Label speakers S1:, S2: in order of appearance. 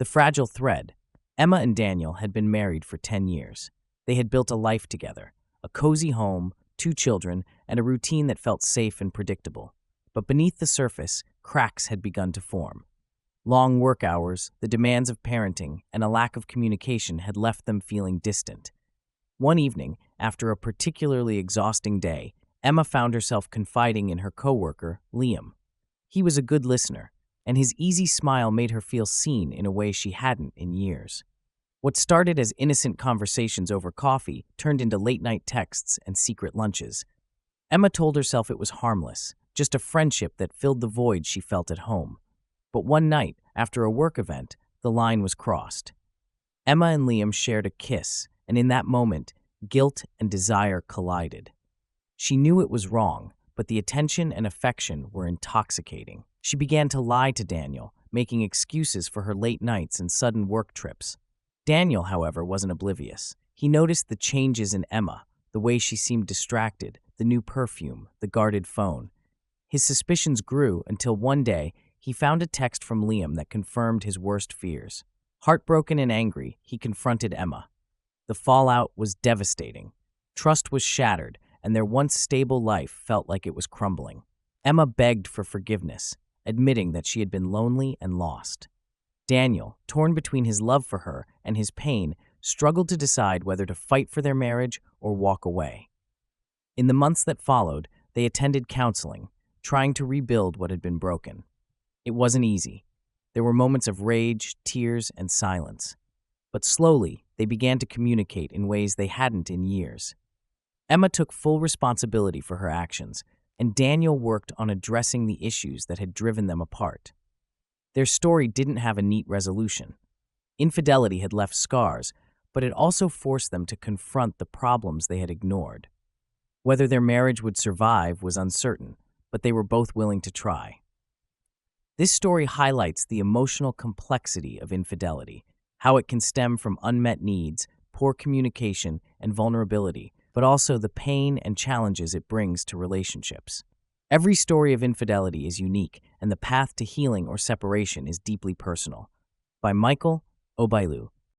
S1: The fragile thread. Emma and Daniel had been married for 10 years. They had built a life together, a cozy home, 2 children, and a routine that felt safe and predictable. But beneath the surface, cracks had begun to form. Long work hours, the demands of parenting, and a lack of communication had left them feeling distant. One evening, after a particularly exhausting day, Emma found herself confiding in her coworker, Liam. He was a good listener, and his easy smile made her feel seen in a way she hadn't in years. What started as innocent conversations over coffee turned into late-night texts and secret lunches. Emma told herself it was harmless, just a friendship that filled the void she felt at home. But one night, after a work event, the line was crossed. Emma and Liam shared a kiss, and in that moment, guilt and desire collided. She knew it was wrong, but the attention and affection were intoxicating. She began to lie to Daniel, making excuses for her late nights and sudden work trips. Daniel, however, wasn't oblivious. He noticed the changes in Emma, the way she seemed distracted, the new perfume, the guarded phone. His suspicions grew until one day he found a text from Liam that confirmed his worst fears. Heartbroken and angry, he confronted Emma. The fallout was devastating. Trust was shattered, and their once stable life felt like it was crumbling. Emma begged for forgiveness, admitting that she had been lonely and lost. Daniel, torn between his love for her and his pain, struggled to decide whether to fight for their marriage or walk away. In the months that followed, they attended counseling, trying to rebuild what had been broken. It wasn't easy. There were moments of rage, tears, and silence. But slowly, they began to communicate in ways they hadn't in years. Emma took full responsibility for her actions, and Daniel worked on addressing the issues that had driven them apart. Their story didn't have a neat resolution. Infidelity had left scars, but it also forced them to confront the problems they had ignored. Whether their marriage would survive was uncertain, but they were both willing to try. This story highlights the emotional complexity of infidelity, how it can stem from unmet needs, poor communication, and vulnerability, but also the pain and challenges it brings to relationships. Every story of infidelity is unique, and the path to healing or separation is deeply personal. By Michael Obailu.